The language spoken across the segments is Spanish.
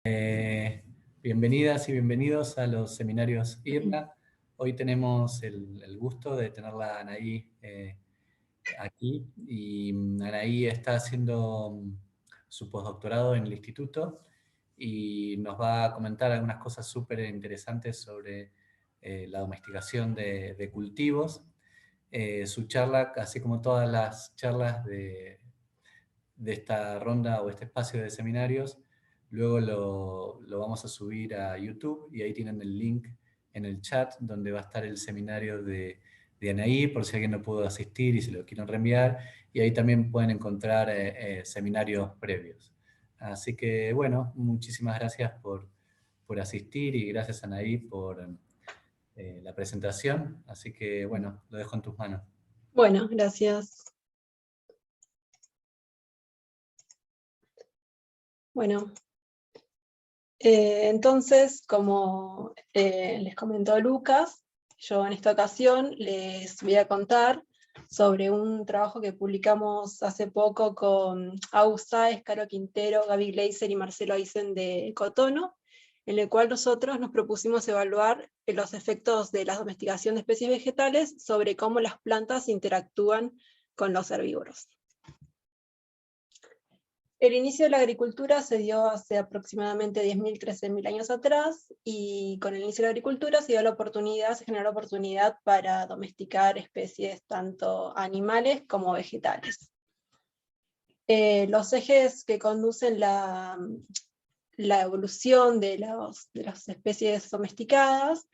Bienvenidas y bienvenidos a los seminarios IRNA. Hoy tenemos el gusto de tenerla a Anaí aquí, y Anaí está haciendo su postdoctorado en el instituto y nos va a comentar algunas cosas súper interesantes sobre la domesticación de cultivos. Su charla, así como todas las charlas de esta ronda o este espacio de seminarios, luego lo vamos a subir a YouTube y ahí tienen el link en el chat donde va a estar el seminario de Anaí, por si alguien no pudo asistir y se lo quieren reenviar, y ahí también pueden encontrar seminarios previos. Así que bueno, muchísimas gracias por asistir y gracias Anaí por la presentación. Así que bueno, lo dejo en tus manos. Bueno, gracias. Bueno, entonces, como les comentó Lucas, yo en esta ocasión les voy a contar sobre un trabajo que publicamos hace poco con Agus Sáez, Caro Quintero, Gaby Gleiser y Marcelo Aysen de Cotono, en el cual nosotros nos propusimos evaluar los efectos de la domesticación de especies vegetales sobre cómo las plantas interactúan con los herbívoros. El inicio de la agricultura se dio hace aproximadamente 10.000, 13.000 años atrás, y con el inicio de la agricultura se generó la oportunidad para domesticar especies tanto animales como vegetales. Los ejes que conducen la evolución de las especies domesticadas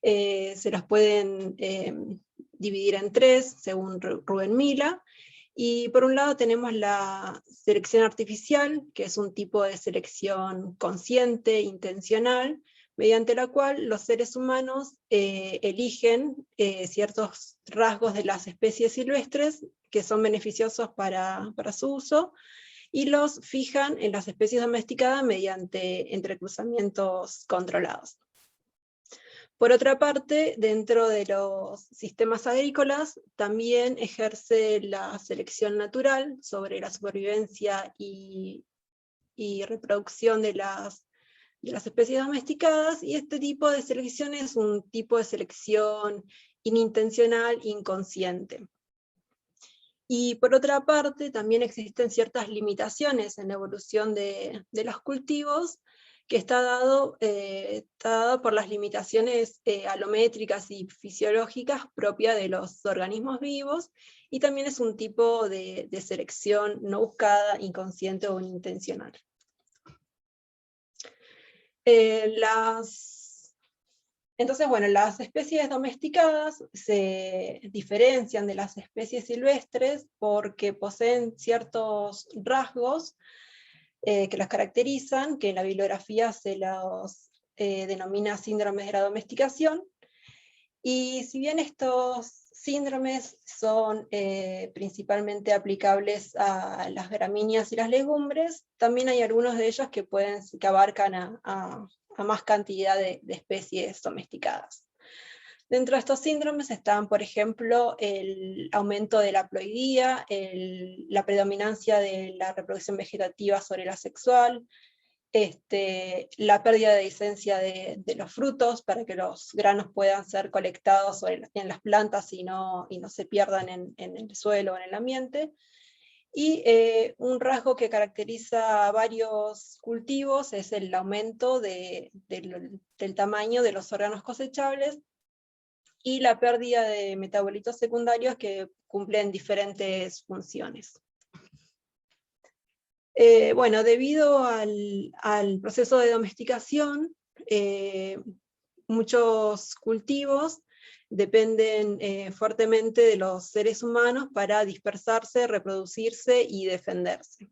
se los pueden dividir en tres, según Rubén Mila. Y por un lado tenemos la selección artificial, que es un tipo de selección consciente, intencional, mediante la cual los seres humanos eligen ciertos rasgos de las especies silvestres que son beneficiosos para su uso, y los fijan en las especies domesticadas mediante entrecruzamientos controlados. Por otra parte, dentro de los sistemas agrícolas, también ejerce la selección natural sobre la supervivencia y reproducción de las especies domesticadas, y este tipo de selección es un tipo de selección inintencional, inconsciente. Y por otra parte, también existen ciertas limitaciones en la evolución de los cultivos, que está dado por las limitaciones alométricas y fisiológicas propias de los organismos vivos, y también es un tipo de selección no buscada, inconsciente o inintencional. Entonces, bueno, las especies domesticadas se diferencian de las especies silvestres porque poseen ciertos rasgos que las caracterizan, que en la bibliografía se los denomina síndromes de la domesticación. Y si bien estos síndromes son principalmente aplicables a las gramíneas y las legumbres, también hay algunos de ellos que abarcan a más cantidad de especies domesticadas. Dentro de estos síndromes están, por ejemplo, el aumento de la haploidía, la predominancia de la reproducción vegetativa sobre la sexual, la pérdida de licencia de los frutos para que los granos puedan ser colectados en las plantas y no se pierdan en el suelo o en el ambiente. Y un rasgo que caracteriza a varios cultivos es el aumento del tamaño de los órganos cosechables y la pérdida de metabolitos secundarios que cumplen diferentes funciones. Bueno, debido al proceso de domesticación, muchos cultivos dependen fuertemente de los seres humanos para dispersarse, reproducirse y defenderse.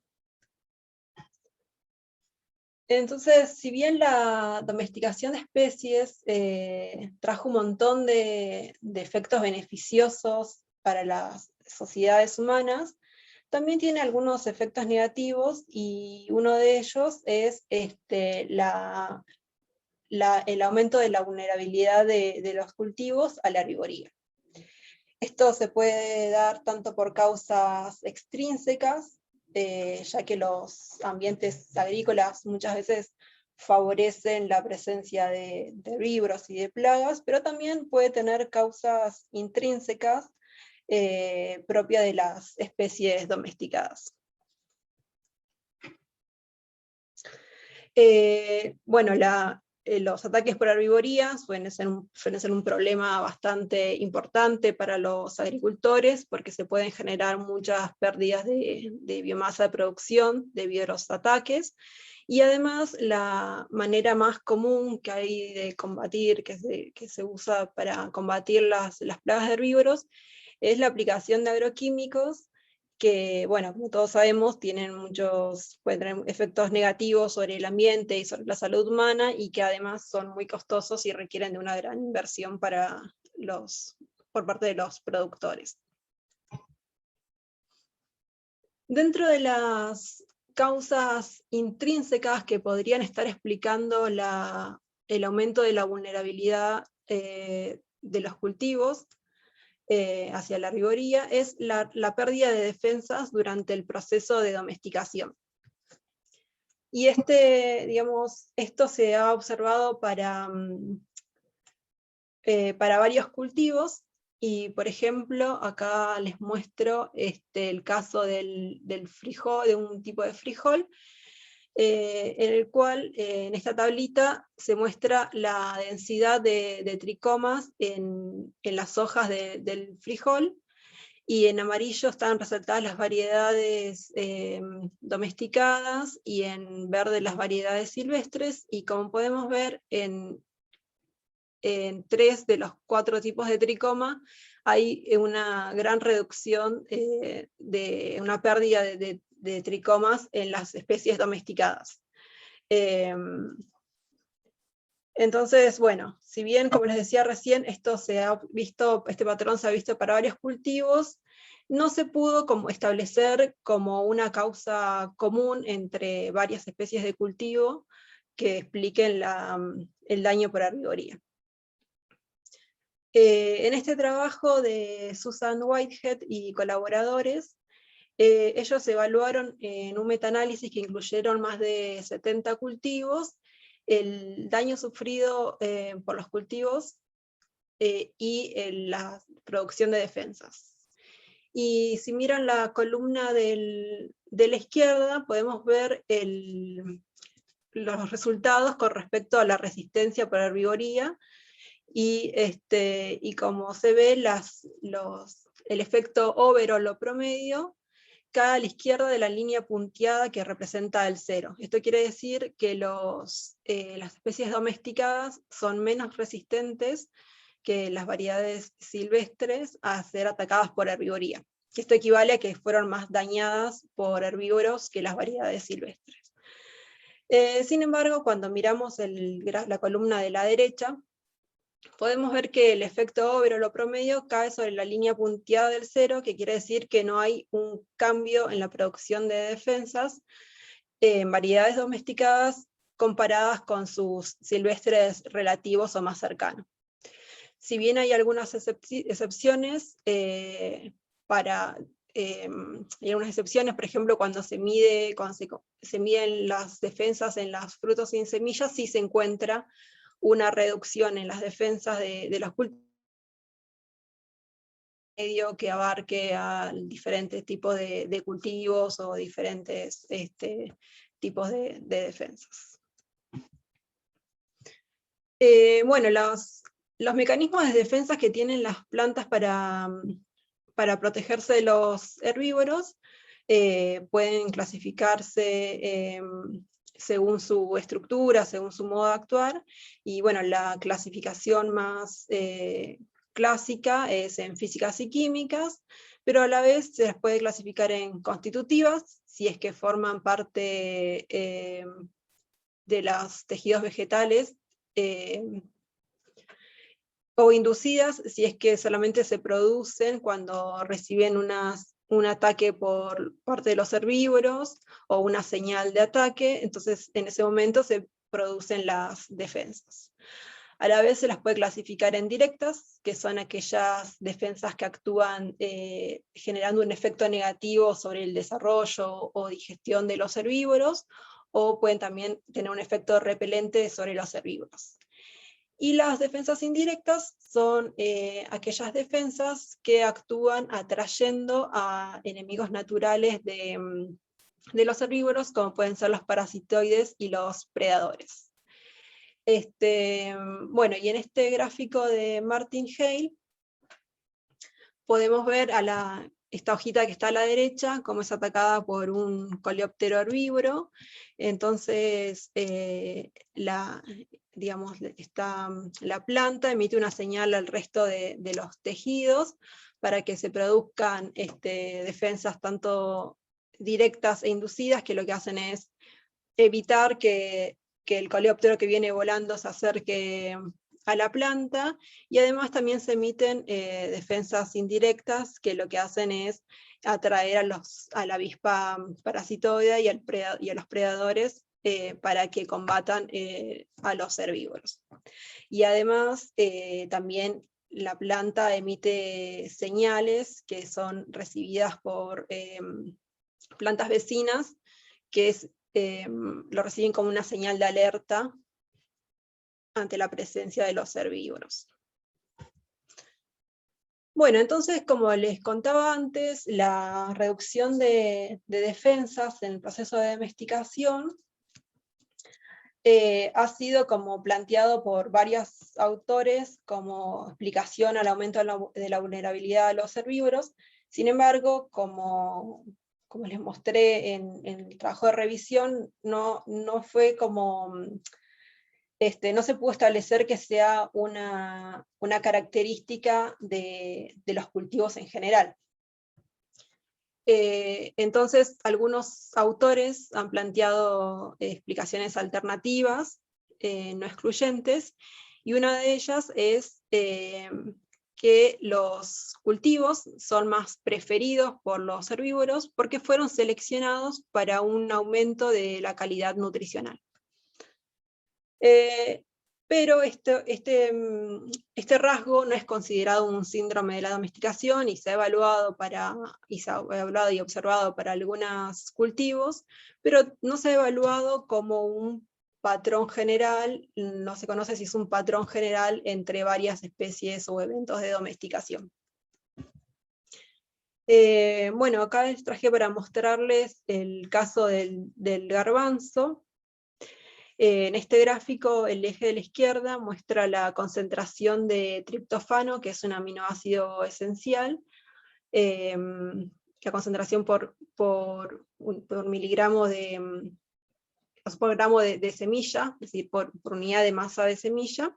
Entonces, si bien la domesticación de especies trajo un montón de efectos beneficiosos para las sociedades humanas, también tiene algunos efectos negativos, y uno de ellos es el aumento de la vulnerabilidad de los cultivos a la herbivoría. Esto se puede dar tanto por causas extrínsecas, ya que los ambientes agrícolas muchas veces favorecen la presencia de herbívoros y de plagas, pero también puede tener causas intrínsecas propias de las especies domesticadas. Bueno, los ataques por herbivoría suelen ser un problema bastante importante para los agricultores, porque se pueden generar muchas pérdidas de biomasa de producción debido a los ataques, y además la manera más común que hay de combatir, que se usa para combatir las plagas de herbívoros, es la aplicación de agroquímicos, que, bueno, como todos sabemos, pueden tener efectos negativos sobre el ambiente y sobre la salud humana, y que además son muy costosos y requieren de una gran inversión por parte de los productores. Dentro de las causas intrínsecas que podrían estar explicando el aumento de la vulnerabilidad de los cultivos hacia la herbivoría, es la pérdida de defensas durante el proceso de domesticación. Y esto se ha observado para varios cultivos, y por ejemplo, acá les muestro el caso del frijol, de un tipo de frijol, en el cual en esta tablita se muestra la densidad de tricomas en las hojas del frijol, y en amarillo están resaltadas las variedades domesticadas, y en verde las variedades silvestres, y como podemos ver, en 3 de los 4 tipos de tricoma hay una gran reducción de una pérdida de tricomas en las especies domesticadas. Entonces, bueno, si bien, como les decía recién, este patrón se ha visto para varios cultivos, no se pudo establecer como una causa común entre varias especies de cultivo que expliquen el daño por herbivoría. En este trabajo de Susan Whitehead y colaboradores, ellos evaluaron en un metaanálisis que incluyeron más de 70 cultivos, el daño sufrido por los cultivos y la producción de defensas. Y si miran la columna de la izquierda, podemos ver los resultados con respecto a la resistencia por herbivoría, y como se ve, el efecto overall o promedio cae a la izquierda de la línea punteada que representa el 0. Esto quiere decir que las especies domesticadas son menos resistentes que las variedades silvestres a ser atacadas por herbivoría. Esto equivale a que fueron más dañadas por herbívoros que las variedades silvestres. Sin embargo, cuando miramos la columna de la derecha, podemos ver que el efecto overall o promedio cae sobre la línea punteada del 0, que quiere decir que no hay un cambio en la producción de defensas en variedades domesticadas comparadas con sus silvestres relativos o más cercanos. Si bien hay algunas excepciones, por ejemplo, cuando se miden las defensas en los frutos sin semillas, sí se encuentra una reducción en las defensas de los cultivos que abarque a diferentes tipos de cultivos o diferentes tipos de defensas. Bueno, los mecanismos de defensa que tienen las plantas para protegerse de los herbívoros pueden clasificarse según su estructura, según su modo de actuar, y bueno, la clasificación más clásica es en físicas y químicas, pero a la vez se las puede clasificar en constitutivas, si es que forman parte de los tejidos vegetales, o inducidas, si es que solamente se producen cuando reciben un ataque por parte de los herbívoros, o una señal de ataque, entonces en ese momento se producen las defensas. A la vez se las puede clasificar en directas, que son aquellas defensas que actúan generando un efecto negativo sobre el desarrollo o digestión de los herbívoros, o pueden también tener un efecto repelente sobre los herbívoros. Y las defensas indirectas son aquellas defensas que actúan atrayendo a enemigos naturales de los herbívoros, como pueden ser los parasitoides y los predadores. Bueno, y en este gráfico de Martin Hale podemos ver esta hojita que está a la derecha, cómo es atacada por un coleóptero herbívoro. Entonces, la planta emite una señal al resto de los tejidos para que se produzcan defensas tanto directas e inducidas, que lo que hacen es evitar que el coleóptero que viene volando se acerque a la planta, y además también se emiten defensas indirectas, que lo que hacen es atraer a la avispa parasitoide y a los predadores para que combatan a los herbívoros. Y además también la planta emite señales que son recibidas por plantas vecinas, que lo reciben como una señal de alerta ante la presencia de los herbívoros. Bueno, entonces, como les contaba antes, la reducción de defensas en el proceso de domesticación ha sido como planteado por varios autores como explicación al aumento de la vulnerabilidad de los herbívoros. Sin embargo, como les mostré en el trabajo de revisión, no fue como... no se pudo establecer que sea una característica de los cultivos en general. Entonces, algunos autores han planteado explicaciones alternativas, no excluyentes, y una de ellas es que los cultivos son más preferidos por los herbívoros porque fueron seleccionados para un aumento de la calidad nutricional. Pero este rasgo no es considerado un síndrome de la domesticación, y se ha evaluado y observado para algunos cultivos, pero no se ha evaluado como un patrón general. No se conoce si es un patrón general entre varias especies o eventos de domesticación. Bueno, acá les traje para mostrarles el caso del garbanzo. En este gráfico, el eje de la izquierda muestra la concentración de triptófano, que es un aminoácido esencial, la concentración por miligramo por gramo de semilla, es decir, por unidad de masa de semilla.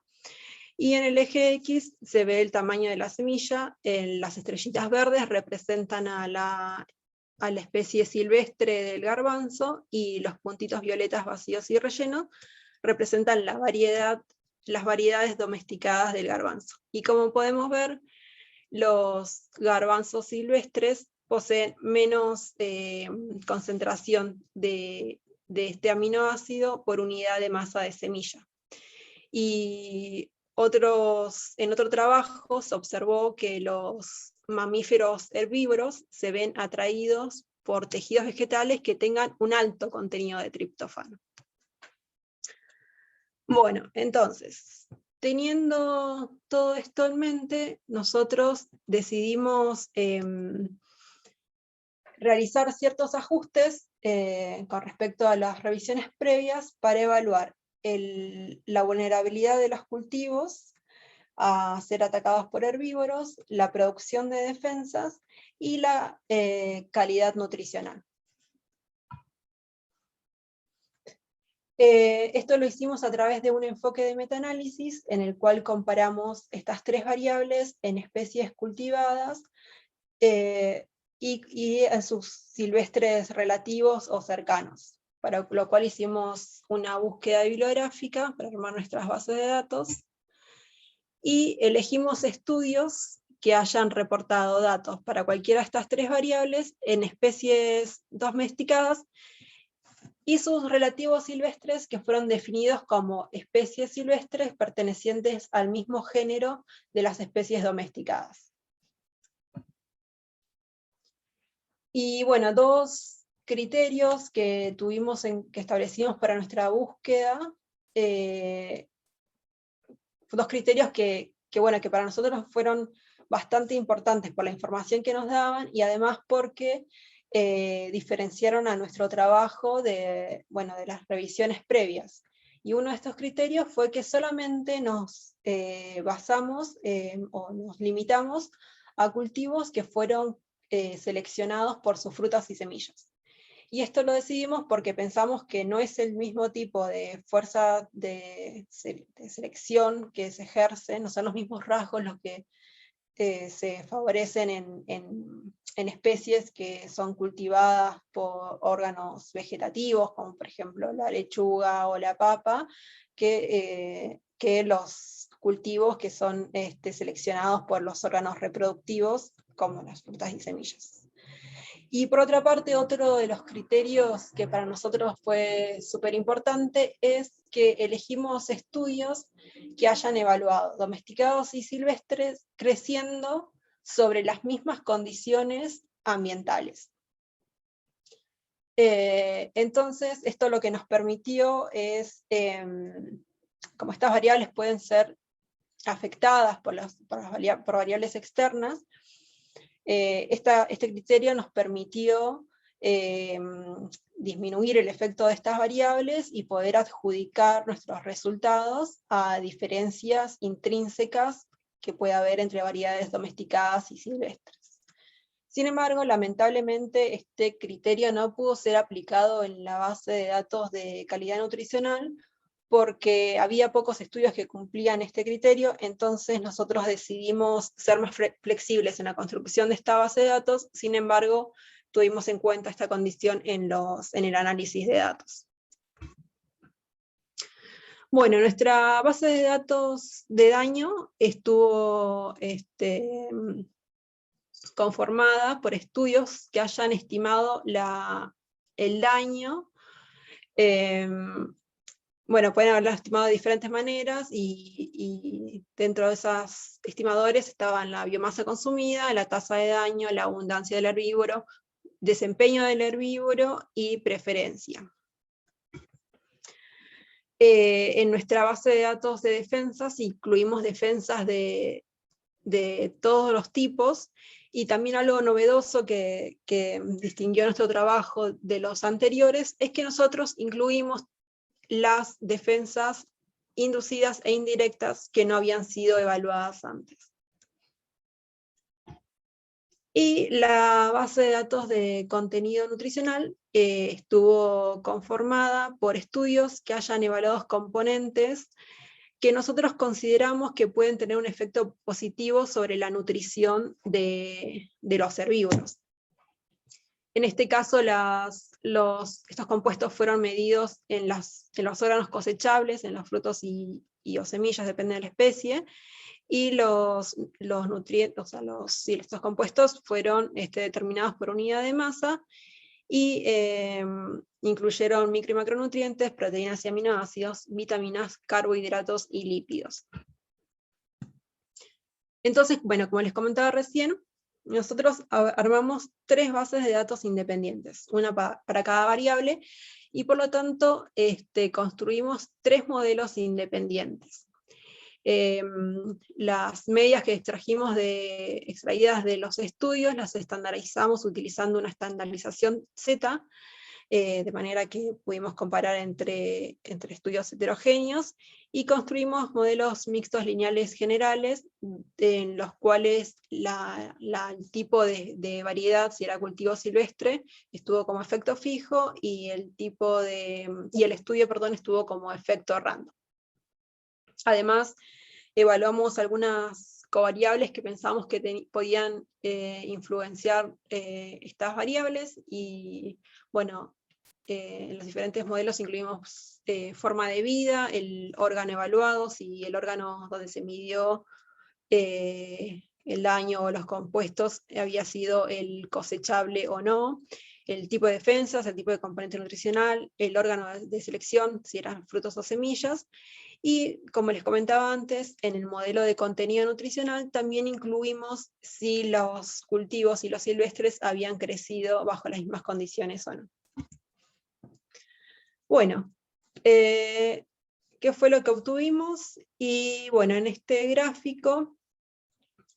Y en el eje X se ve el tamaño de la semilla. Las estrellitas verdes representan a la especie silvestre del garbanzo, y los puntitos violetas vacíos y rellenos representan las variedades domesticadas del garbanzo. Y como podemos ver, los garbanzos silvestres poseen menos concentración de este aminoácido por unidad de masa de semilla. Y en otro trabajo se observó que los mamíferos herbívoros se ven atraídos por tejidos vegetales que tengan un alto contenido de triptófano. Bueno, entonces, teniendo todo esto en mente, nosotros decidimos realizar ciertos ajustes con respecto a las revisiones previas para evaluar la vulnerabilidad de los cultivos a ser atacados por herbívoros, la producción de defensas y la calidad nutricional. Esto lo hicimos a través de un enfoque de metaanálisis en el cual comparamos estas tres variables en especies cultivadas y en sus silvestres relativos o cercanos, para lo cual hicimos una búsqueda bibliográfica para armar nuestras bases de datos, y elegimos estudios que hayan reportado datos para cualquiera de estas tres variables en especies domesticadas y sus relativos silvestres, que fueron definidos como especies silvestres pertenecientes al mismo género de las especies domesticadas. Y bueno, dos criterios que que establecimos para nuestra búsqueda, dos criterios que para nosotros fueron bastante importantes por la información que nos daban, y además porque diferenciaron a nuestro trabajo de las revisiones previas. Y uno de estos criterios fue que solamente nos basamos o nos limitamos a cultivos que fueron seleccionados por sus frutas y semillas. Y esto lo decidimos porque pensamos que no es el mismo tipo de fuerza de selección que se ejerce, no son los mismos rasgos los que se favorecen en especies que son cultivadas por órganos vegetativos, como por ejemplo la lechuga o la papa, que los cultivos que son seleccionados por los órganos reproductivos, como las frutas y semillas. Y por otra parte, otro de los criterios que para nosotros fue súper importante es que elegimos estudios que hayan evaluado domesticados y silvestres creciendo sobre las mismas condiciones ambientales. Entonces, esto lo que nos permitió es, como estas variables pueden ser afectadas por variables externas, este criterio nos permitió disminuir el efecto de estas variables y poder adjudicar nuestros resultados a diferencias intrínsecas que puede haber entre variedades domesticadas y silvestres. Sin embargo, lamentablemente este criterio no pudo ser aplicado en la base de datos de calidad nutricional, porque había pocos estudios que cumplían este criterio. Entonces nosotros decidimos ser más flexibles en la construcción de esta base de datos. Sin embargo, tuvimos en cuenta esta condición en el análisis de datos. Bueno, nuestra base de datos de daño estuvo conformada por estudios que hayan estimado el daño. Pueden haberlo estimado de diferentes maneras, y dentro de esos estimadores estaban la biomasa consumida, la tasa de daño, la abundancia del herbívoro, desempeño del herbívoro y preferencia. En nuestra base de datos de defensas incluimos defensas de todos los tipos, y también algo novedoso que distinguió nuestro trabajo de los anteriores es que nosotros incluimos las defensas inducidas e indirectas que no habían sido evaluadas antes. Y la base de datos de contenido nutricional estuvo conformada por estudios que hayan evaluado componentes que nosotros consideramos que pueden tener un efecto positivo sobre la nutrición de los herbívoros. En este caso, estos compuestos fueron medidos en los órganos cosechables, en los frutos o semillas, depende de la especie, y los nutrientes, estos compuestos fueron determinados por unidad de masa, y incluyeron micro y macronutrientes, proteínas y aminoácidos, vitaminas, carbohidratos y lípidos. Entonces, como les comentaba recién, nosotros armamos 3 bases de datos independientes, una para cada variable, y por lo tanto construimos 3 modelos independientes. Las medias que extraídas de los estudios las estandarizamos utilizando una estandarización Z, de manera que pudimos comparar entre estudios heterogéneos, y construimos modelos mixtos lineales generales, en los cuales el tipo de variedad, si era cultivo silvestre, estuvo como efecto fijo, y el estudio estuvo como efecto random. Además, evaluamos algunas covariables que pensamos que podían influenciar estas variables, y en los diferentes modelos incluimos forma de vida, el órgano evaluado, si el órgano donde se midió el daño o los compuestos había sido el cosechable o no, el tipo de defensas, el tipo de componente nutricional, el órgano de selección, si eran frutos o semillas, y como les comentaba antes, en el modelo de contenido nutricional también incluimos si los cultivos y los silvestres habían crecido bajo las mismas condiciones o no. Bueno, ¿qué fue lo que obtuvimos? Y bueno, en este gráfico,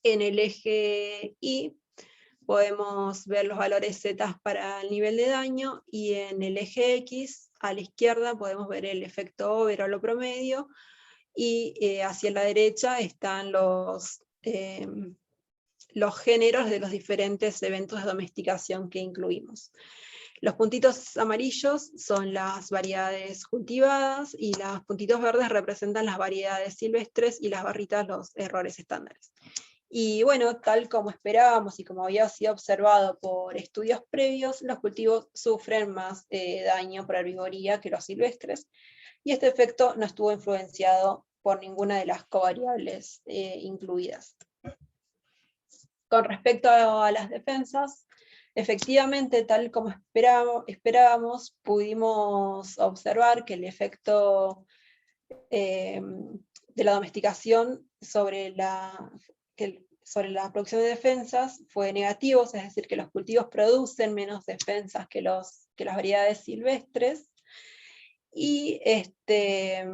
en el eje Y, podemos ver los valores Z para el nivel de daño, y en el eje X, a la izquierda, podemos ver el efecto overall o promedio, y hacia la derecha están los géneros de los diferentes eventos de domesticación que incluimos. Los puntitos amarillos son las variedades cultivadas, y los puntitos verdes representan las variedades silvestres, y las barritas los errores estándares. Y bueno, tal como esperábamos y como había sido observado por estudios previos, los cultivos sufren más daño por herbivoría que los silvestres, y este efecto no estuvo influenciado por ninguna de las covariables incluidas. Con respecto a las defensas, efectivamente, tal como esperábamos, pudimos observar que el efecto de la domesticación sobre la producción de defensas fue negativo, es decir, que los cultivos producen menos defensas que las variedades silvestres, y este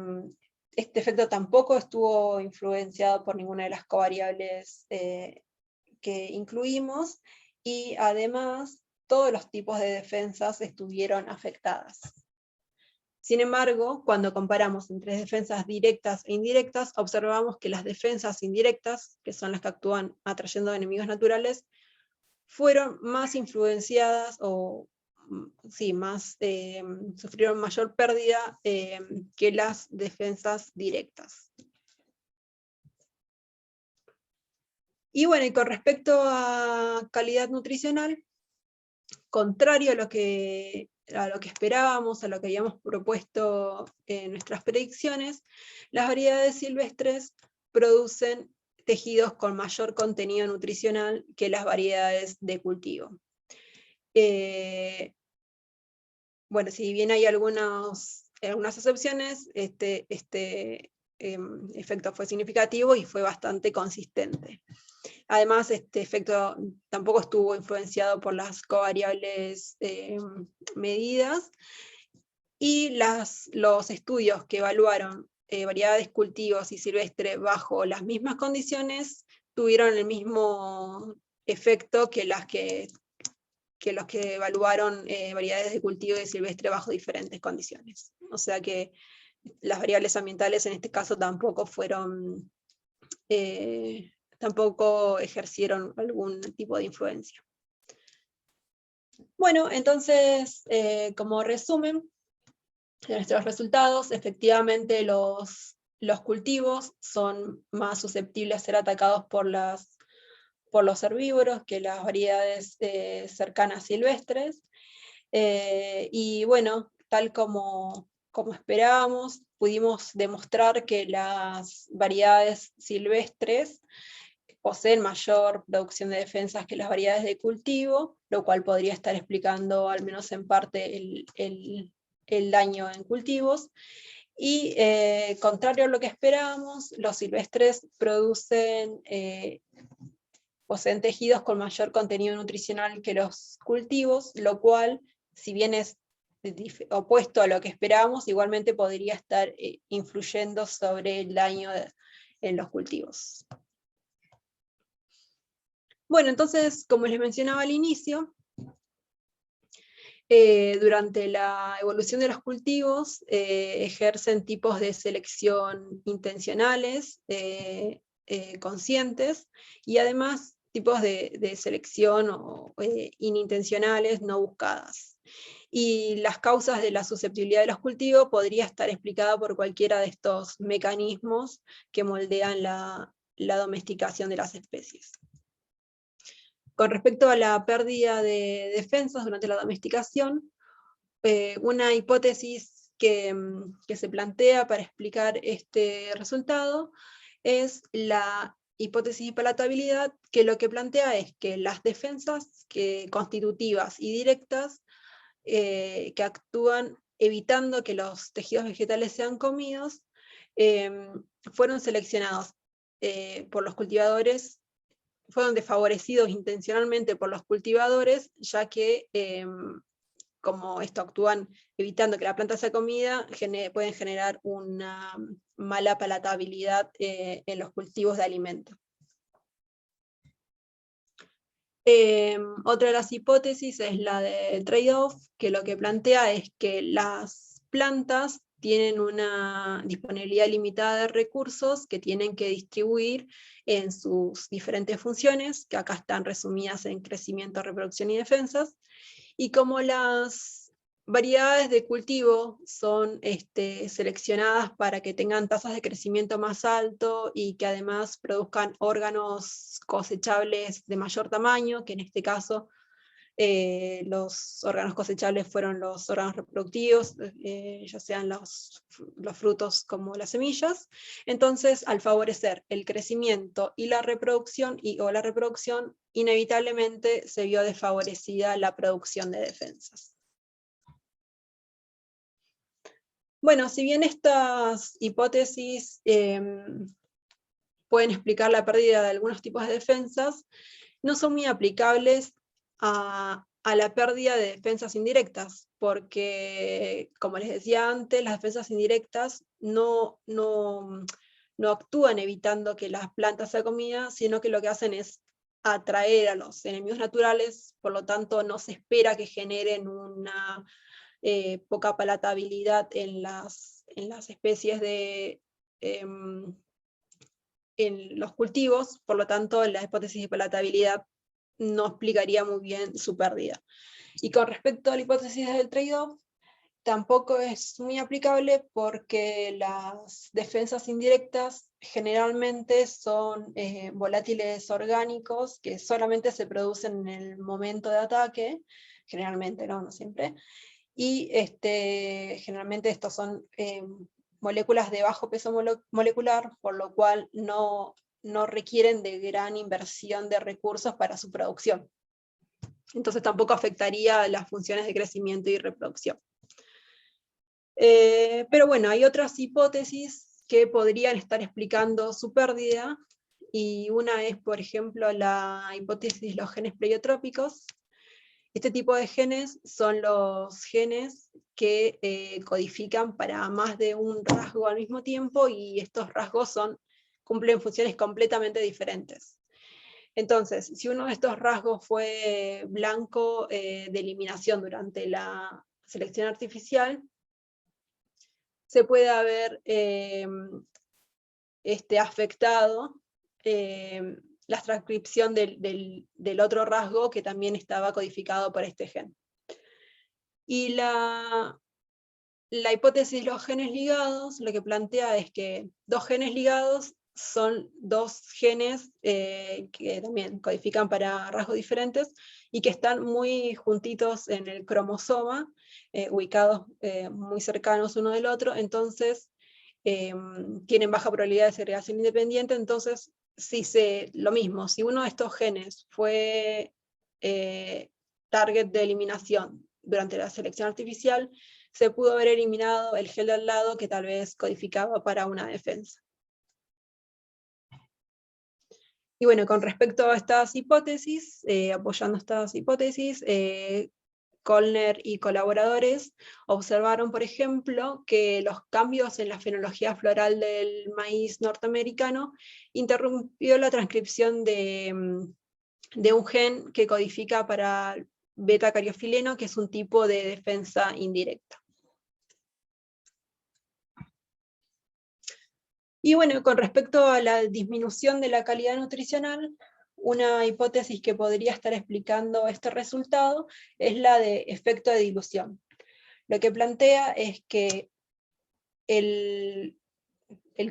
efecto tampoco estuvo influenciado por ninguna de las covariables que incluimos, y además todos los tipos de defensas estuvieron afectadas. Sin embargo, cuando comparamos entre defensas directas e indirectas, observamos que las defensas indirectas, que son las que actúan atrayendo enemigos naturales, fueron más influenciadas, o sí, sufrieron mayor pérdida que las defensas directas. Y bueno, y con respecto a calidad nutricional, contrario a lo que esperábamos, a lo que habíamos propuesto en nuestras predicciones, las variedades silvestres producen tejidos con mayor contenido nutricional que las variedades de cultivo. Bueno, si bien hay algunas excepciones, este efecto fue significativo y fue bastante consistente. Además, este efecto tampoco estuvo influenciado por las covariables medidas, y los estudios que evaluaron variedades, cultivos y silvestre bajo las mismas condiciones tuvieron el mismo efecto que los que evaluaron variedades de cultivo y silvestre bajo diferentes condiciones. O sea que las variables ambientales en este caso tampoco tampoco ejercieron algún tipo de influencia. Bueno, entonces, como resumen de nuestros resultados, efectivamente los cultivos son más susceptibles a ser atacados por los herbívoros que las variedades cercanas silvestres, y bueno, tal como esperábamos, pudimos demostrar que las variedades silvestres poseen mayor producción de defensas que las variedades de cultivo, lo cual podría estar explicando, al menos en parte, el daño en cultivos. Y contrario a lo que esperábamos, los silvestres poseen tejidos con mayor contenido nutricional que los cultivos, lo cual, si bien es opuesto a lo que esperábamos, igualmente podría estar influyendo sobre el daño en los cultivos. Bueno, entonces, como les mencionaba al inicio, durante la evolución de los cultivos ejercen tipos de selección intencionales, conscientes, y además tipos de selección inintencionales, no buscadas. Y las causas de la susceptibilidad de los cultivos podría estar explicada por cualquiera de estos mecanismos que moldean la domesticación de las especies. Con respecto a la pérdida de defensas durante la domesticación, una hipótesis que se plantea para explicar este resultado es la hipótesis de palatabilidad, que lo que plantea es que las defensas constitutivas y directas que actúan evitando que los tejidos vegetales sean comidos, fueron seleccionados por los cultivadores, fueron desfavorecidos intencionalmente por los cultivadores, ya que como esto actúan evitando que la planta sea comida, pueden generar una mala palatabilidad en los cultivos de alimentos. Otra de las hipótesis es la del trade-off, que lo que plantea es que las plantas tienen una disponibilidad limitada de recursos que tienen que distribuir en sus diferentes funciones, que acá están resumidas en crecimiento, reproducción y defensas, y como las variedades de cultivo son seleccionadas para que tengan tasas de crecimiento más alto y que además produzcan órganos cosechables de mayor tamaño, que en este caso los órganos cosechables fueron los órganos reproductivos, ya sean los frutos como las semillas. Entonces, al favorecer el crecimiento y la reproducción, o la reproducción, inevitablemente se vio desfavorecida la producción de defensas. Bueno, si bien estas hipótesis pueden explicar la pérdida de algunos tipos de defensas, no son muy aplicables a la pérdida de defensas indirectas, porque, como les decía antes, las defensas indirectas no actúan evitando que las plantas sean comidas, sino que lo que hacen es atraer a los enemigos naturales, por lo tanto no se espera que generen una poca palatabilidad en las especies en los cultivos, por lo tanto la hipótesis de palatabilidad no explicaría muy bien su pérdida. Y con respecto a la hipótesis del trade-off, tampoco es muy aplicable porque las defensas indirectas generalmente son volátiles orgánicos que solamente se producen en el momento de ataque, generalmente, no siempre, y generalmente estos son moléculas de bajo peso molecular, por lo cual no requieren de gran inversión de recursos para su producción. Entonces tampoco afectaría las funciones de crecimiento y reproducción. Pero bueno, hay otras hipótesis que podrían estar explicando su pérdida, y una es, por ejemplo, la hipótesis de los genes pleiotrópicos. Este tipo de genes son los genes que codifican para más de un rasgo al mismo tiempo, y estos rasgos cumplen funciones completamente diferentes. Entonces, si uno de estos rasgos fue blanco de eliminación durante la selección artificial, se puede haber afectado la transcripción del otro rasgo que también estaba codificado por este gen. Y la hipótesis de los genes ligados lo que plantea es que dos genes ligados son dos genes que también codifican para rasgos diferentes y que están muy juntitos en el cromosoma, ubicados muy cercanos uno del otro, entonces tienen baja probabilidad de segregación independiente. Entonces, lo mismo, si uno de estos genes fue target de eliminación durante la selección artificial, se pudo haber eliminado el gen de al lado que tal vez codificaba para una defensa. Y bueno, con respecto a estas hipótesis, apoyando estas hipótesis, Kollner y colaboradores observaron, por ejemplo, que los cambios en la fenología floral del maíz norteamericano interrumpió la transcripción de un gen que codifica para beta-cariofileno, que es un tipo de defensa indirecta. Y bueno, con respecto a la disminución de la calidad nutricional, una hipótesis que podría estar explicando este resultado es la de efecto de dilución. Lo que plantea es que el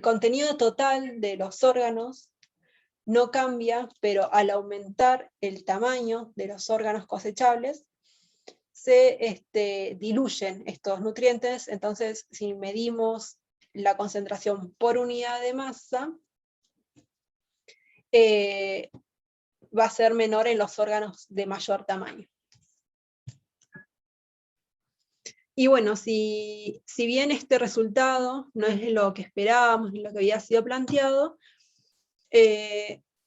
contenido total de los órganos no cambia, pero al aumentar el tamaño de los órganos cosechables, se diluyen estos nutrientes. Entonces, si medimos la concentración por unidad de masa, va a ser menor en los órganos de mayor tamaño. Y bueno, si bien este resultado no es lo que esperábamos ni lo que había sido planteado,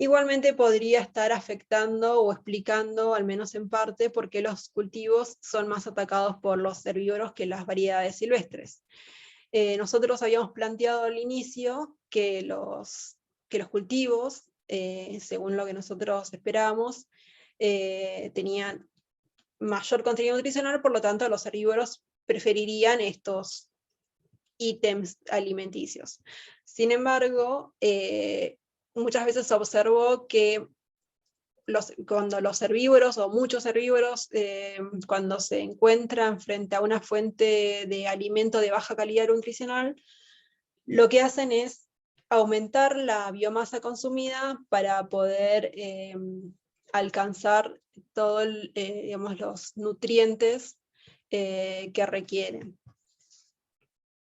igualmente podría estar afectando o explicando, al menos en parte, por qué los cultivos son más atacados por los herbívoros que las variedades silvestres. Nosotros habíamos planteado al inicio que los cultivos, según lo que nosotros esperábamos, tenían mayor contenido nutricional, por lo tanto los herbívoros preferirían estos ítems alimenticios. Sin embargo, muchas veces se observó que cuando los herbívoros, o muchos herbívoros, cuando se encuentran frente a una fuente de alimento de baja calidad nutricional, lo que hacen es aumentar la biomasa consumida para poder alcanzar todos digamos, los nutrientes que requieren.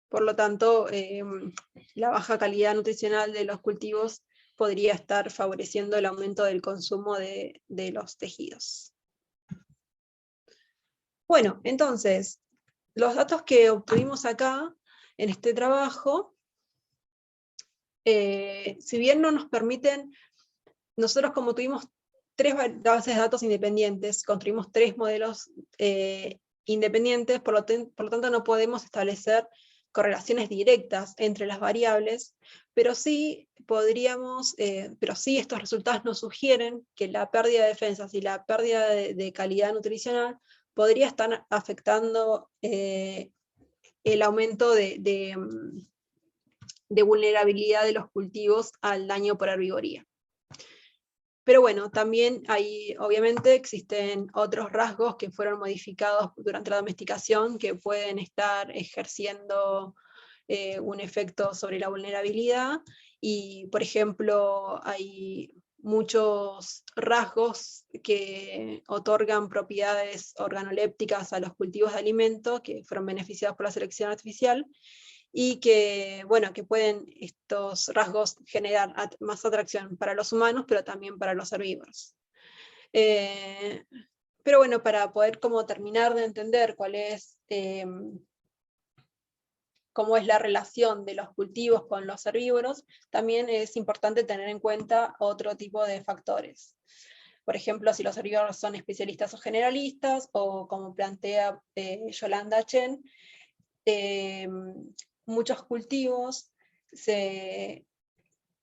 Por lo tanto, la baja calidad nutricional de los cultivos podría estar favoreciendo el aumento del consumo de los tejidos. Bueno, entonces, los datos que obtuvimos acá en este trabajo, si bien no nos permiten, nosotros como tuvimos 3 bases de datos independientes, construimos 3 modelos independientes, por lo tanto no podemos establecer correlaciones directas entre las variables, pero sí podríamos, pero sí estos resultados nos sugieren que la pérdida de defensas y la pérdida de calidad nutricional podría estar afectando el aumento de vulnerabilidad de los cultivos al daño por herbivoría. Pero bueno, también obviamente existen otros rasgos que fueron modificados durante la domesticación que pueden estar ejerciendo un efecto sobre la vulnerabilidad, y por ejemplo hay muchos rasgos que otorgan propiedades organolépticas a los cultivos de alimentos que fueron beneficiados por la selección artificial, y que, bueno, que pueden estos rasgos generar más atracción para los humanos, pero también para los herbívoros. Pero bueno, para poder como terminar de entender cuál es, cómo es la relación de los cultivos con los herbívoros, también es importante tener en cuenta otro tipo de factores. Por ejemplo, si los herbívoros son especialistas o generalistas, o como plantea Yolanda Chen, muchos cultivos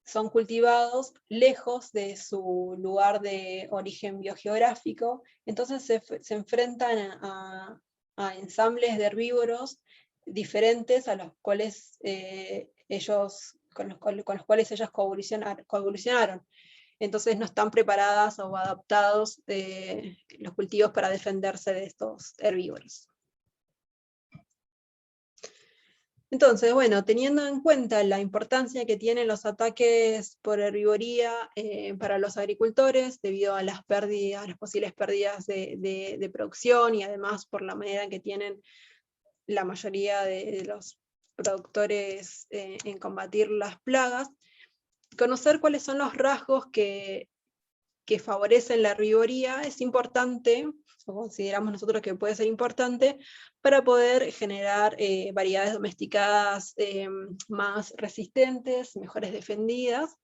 son cultivados lejos de su lugar de origen biogeográfico, entonces se enfrentan a ensambles de herbívoros diferentes a los cuales con los cuales ellos coevolucionaron. Entonces no están preparadas o adaptados los cultivos para defenderse de estos herbívoros. Entonces, bueno, teniendo en cuenta la importancia que tienen los ataques por herbivoría para los agricultores, debido a las posibles pérdidas de producción, y además por la manera en que tienen la mayoría de los productores en combatir las plagas, conocer cuáles son los rasgos que favorecen la herbivoría es importante, o consideramos nosotros que puede ser importante, para poder generar variedades domesticadas más resistentes, mejores defendidas,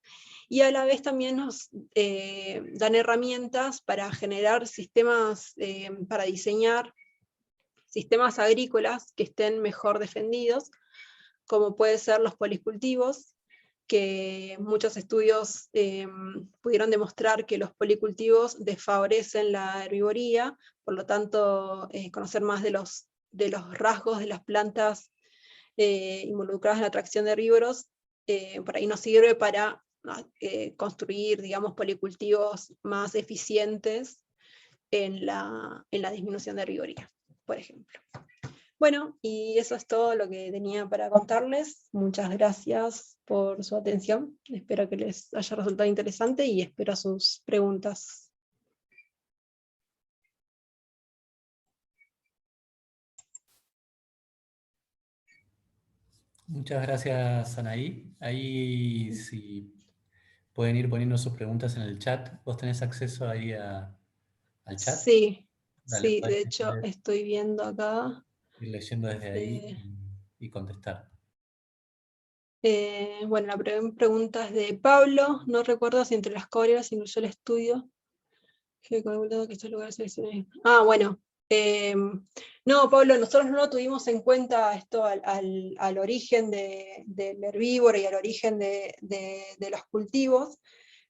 y a la vez también nos dan herramientas para generar sistemas, para diseñar sistemas agrícolas que estén mejor defendidos, como pueden ser los policultivos, que muchos estudios pudieron demostrar que los policultivos desfavorecen la herbivoría, por lo tanto conocer más de los rasgos de las plantas involucradas en la atracción de herbívoros, por ahí nos sirve para construir, digamos, policultivos más eficientes en la disminución de herbivoría, por ejemplo. Bueno, y eso es todo lo que tenía para contarles. Muchas gracias por su atención. Espero que les haya resultado interesante y espero sus preguntas. Muchas gracias, Anaí. Ahí si pueden ir poniendo sus preguntas en el chat. ¿Vos tenés acceso ahí al chat? Sí, Dale, sí, podés de hecho estoy viendo acá. ir leyendo desde ahí y contestar. Bueno, la pregunta es de Pablo. No recuerdo si entre las coreas incluyó el estudio. Que estos lugares bueno. No, Pablo, nosotros no tuvimos en cuenta esto al origen del herbívoro y al origen de los cultivos,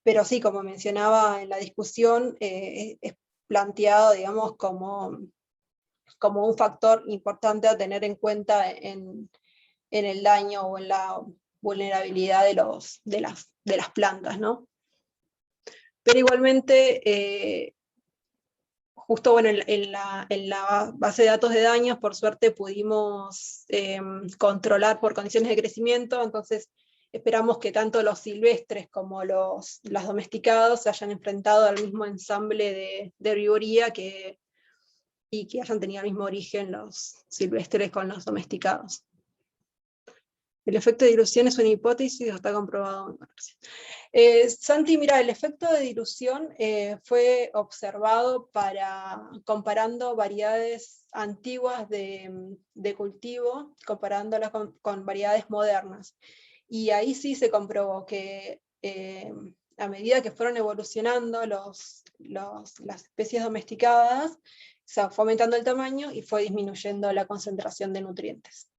pero sí, como mencionaba en la discusión, es planteado, digamos, como un factor importante a tener en cuenta en el daño o en la vulnerabilidad de las plantas, ¿no? Pero igualmente, justo bueno, en la base de datos de daños, por suerte pudimos controlar por condiciones de crecimiento, entonces esperamos que tanto los silvestres como los domesticados se hayan enfrentado al mismo ensamble de herbivoría y que hayan tenido el mismo origen los silvestres con los domesticados. El efecto de dilución es una hipótesis o está comprobado. Santi, mira, el efecto de dilución fue observado comparando variedades antiguas de cultivo, comparándolas con variedades modernas. Y ahí sí se comprobó que a medida que fueron evolucionando las especies domesticadas, se fue aumentando el tamaño y fue disminuyendo la concentración de nutrientes.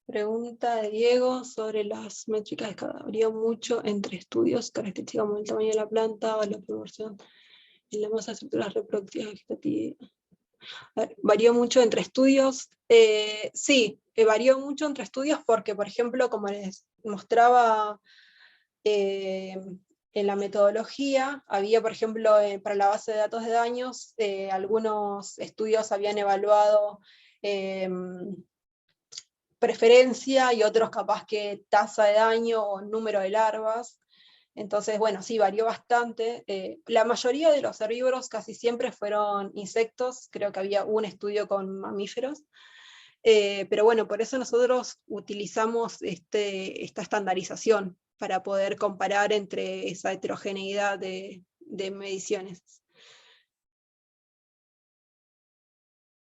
Pregunta de Diego sobre las métricas de escala. Varía mucho entre estudios, características como el tamaño de la planta o la proporción en la masa de estructuras reproductivas vegetativas. Varió mucho entre estudios. Sí, varió mucho entre estudios porque, por ejemplo, como les mostraba en la metodología, había, por ejemplo, para la base de datos de daños, algunos estudios habían evaluado preferencia y otros capaz que tasa de daño o número de larvas. Entonces, bueno, sí, varió bastante. La mayoría de los herbívoros casi siempre fueron insectos, creo que había un estudio con mamíferos, pero bueno, por eso nosotros utilizamos esta estandarización para poder comparar entre esa heterogeneidad de mediciones.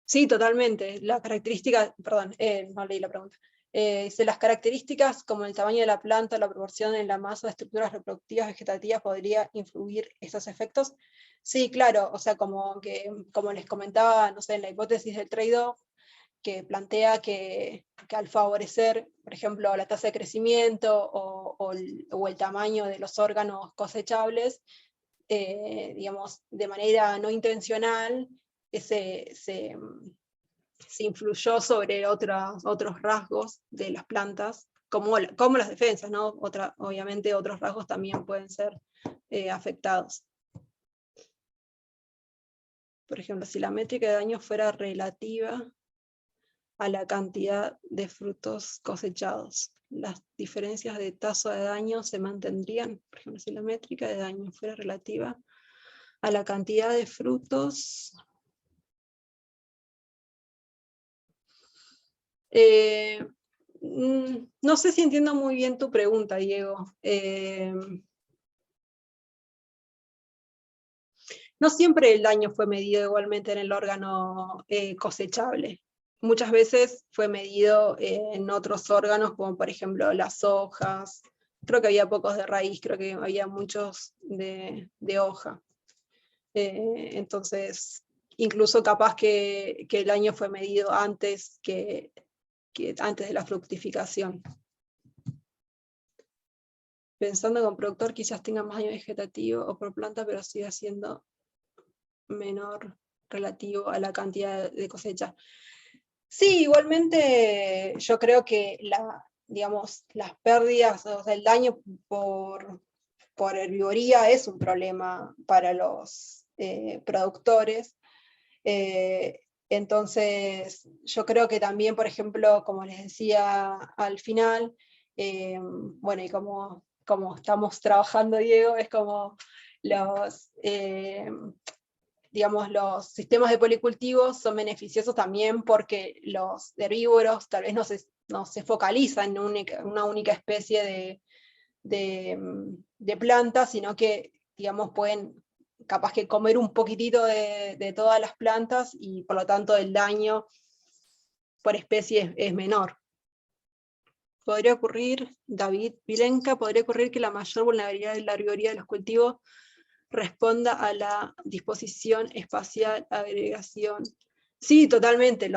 Sí, totalmente. La característica, perdón, no leí la pregunta. Las características como el tamaño de la planta, la proporción en la masa de estructuras reproductivas vegetativas podría influir estos efectos. Sí, claro, o sea, como les comentaba, no sé, en la hipótesis del trade-off, que plantea que al favorecer, por ejemplo, la tasa de crecimiento o el tamaño de los órganos cosechables, digamos, de manera no intencional, se influyó sobre otros rasgos de las plantas, como las defensas, ¿no? Obviamente otros rasgos también pueden ser afectados. Por ejemplo, si la métrica de daño fuera relativa a la cantidad de frutos cosechados, las diferencias de tasa de daño se mantendrían. Por ejemplo, si la métrica de daño fuera relativa a la cantidad de frutos no sé si entiendo muy bien tu pregunta, Diego. No siempre el daño fue medido igualmente en el órgano cosechable. Muchas veces fue medido en otros órganos, como por ejemplo las hojas. Creo que había pocos de raíz, creo que había muchos de hoja. Entonces, incluso capaz que el daño fue medido antes que antes de la fructificación. Pensando que un productor quizás tenga más daño vegetativo o por planta, pero siga siendo menor relativo a la cantidad de cosecha. Sí, igualmente yo creo que digamos, las pérdidas, o sea, el daño por herbivoría es un problema para los productores. Entonces, yo creo que también, por ejemplo, como les decía al final, bueno, y como estamos trabajando, Diego, es como digamos, los sistemas de policultivos son beneficiosos también porque los herbívoros tal vez no se focalizan en una única especie de plantas, sino que, digamos, pueden capaz que comer un poquitito de todas las plantas y por lo tanto el daño por especie es menor. podría ocurrir, David Vilenka, podría ocurrir que la mayor vulnerabilidad de la mayoría de los cultivos responda a la disposición espacial, agregación. Sí, totalmente,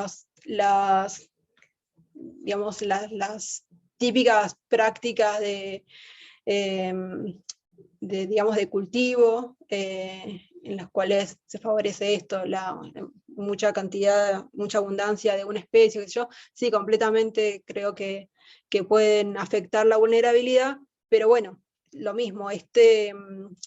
digamos, las típicas prácticas digamos, de cultivo, en las cuales se favorece esto, mucha cantidad, mucha abundancia de una especie, qué sé yo, sí, completamente creo que pueden afectar la vulnerabilidad, pero bueno, lo mismo,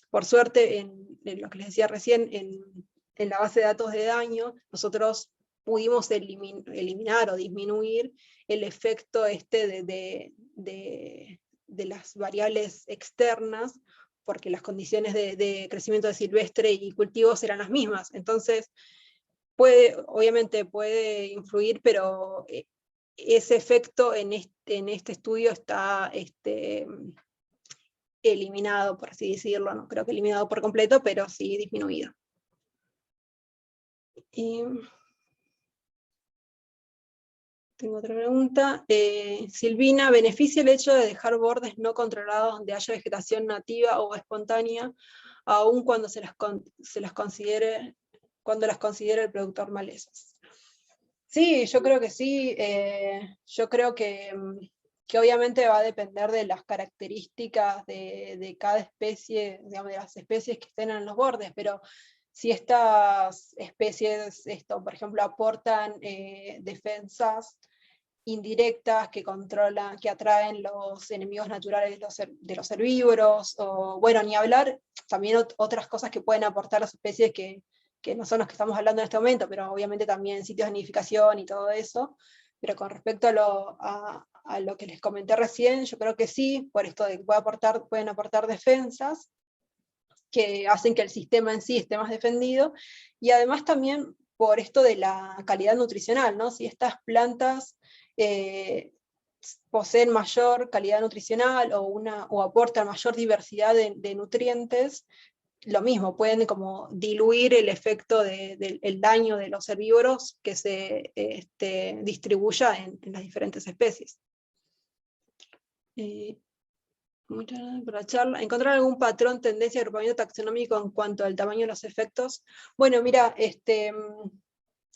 por suerte, en lo que les decía recién, en la base de datos de daño, nosotros pudimos eliminar o disminuir el efecto de las variables externas, porque las condiciones de crecimiento de silvestre y cultivos eran las mismas. Entonces, obviamente puede influir, pero ese efecto en este estudio está eliminado, por así decirlo, no creo que eliminado por completo, pero sí disminuido. Y tengo otra pregunta. Silvina, ¿beneficia el hecho de dejar bordes no controlados donde haya vegetación nativa o espontánea, aun cuando cuando las considere el productor malezas? Sí, yo creo que sí. Yo creo que obviamente va a depender de las características de cada especie, digamos, de las especies que estén en los bordes, pero si estas especies, por ejemplo, aportan defensas indirectas que controlan, que atraen los enemigos naturales de los herbívoros, o bueno, ni hablar, también otras cosas que pueden aportar las especies que no son los que estamos hablando en este momento, pero obviamente también sitios de nidificación y todo eso. Pero con respecto a lo que les comenté recién, yo creo que sí, por esto de que pueden aportar defensas que hacen que el sistema en sí esté más defendido, y además también por esto de la calidad nutricional, ¿no? Si estas plantas poseen mayor calidad nutricional o aportan mayor diversidad de nutrientes, lo mismo, pueden como diluir el efecto del daño de los herbívoros que se distribuya en las diferentes especies. Muchas gracias por la charla. ¿Encontrar algún patrón, tendencia, agrupamiento taxonómico en cuanto al tamaño de los efectos? Bueno, mira,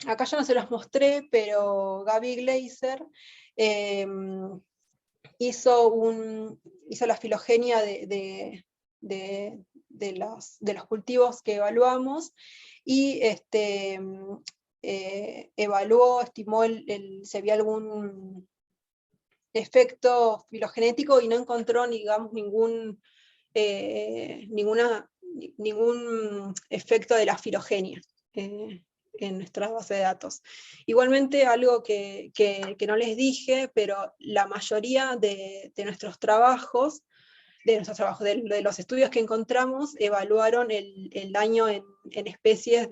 acá ya no se los mostré, pero Gaby Glaser hizo la filogenia de los cultivos que evaluamos, y evaluó, estimó si había algún efecto filogenético, y no encontró, digamos, ningún efecto de la filogenia en nuestra base de datos. Igualmente, algo que no les dije, pero la mayoría de nuestros trabajos, de los estudios que encontramos, evaluaron el daño en especies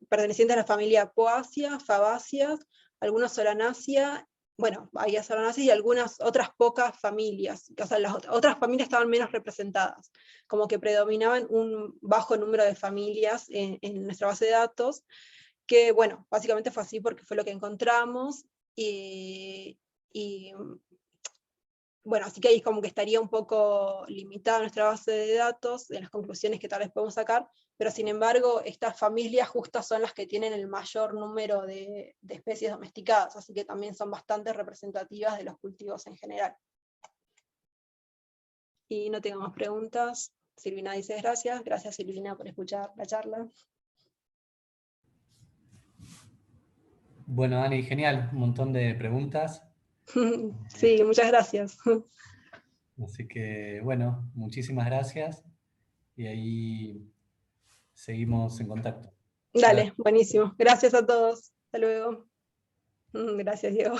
pertenecientes a la familia Poaceae, Fabaceae, algunos Solanaceae, bueno, había Solanaceae y algunas otras pocas familias, o sea, las otras familias estaban menos representadas, como que predominaban un bajo número de familias en nuestra base de datos, que bueno, básicamente fue así porque fue lo que encontramos, y bueno, así que ahí como que estaría un poco limitada nuestra base de datos en las conclusiones que tal vez podemos sacar, pero sin embargo estas familias justas son las que tienen el mayor número de especies domesticadas, así que también son bastante representativas de los cultivos en general. Y no tengo más preguntas. Silvina dice gracias. Gracias, Silvina, por escuchar la charla. Bueno, Ani, genial, un montón de preguntas. Sí, muchas gracias. Así que, bueno, muchísimas gracias y ahí seguimos en contacto. Dale, buenísimo. Gracias a todos. Hasta luego. Gracias, Diego.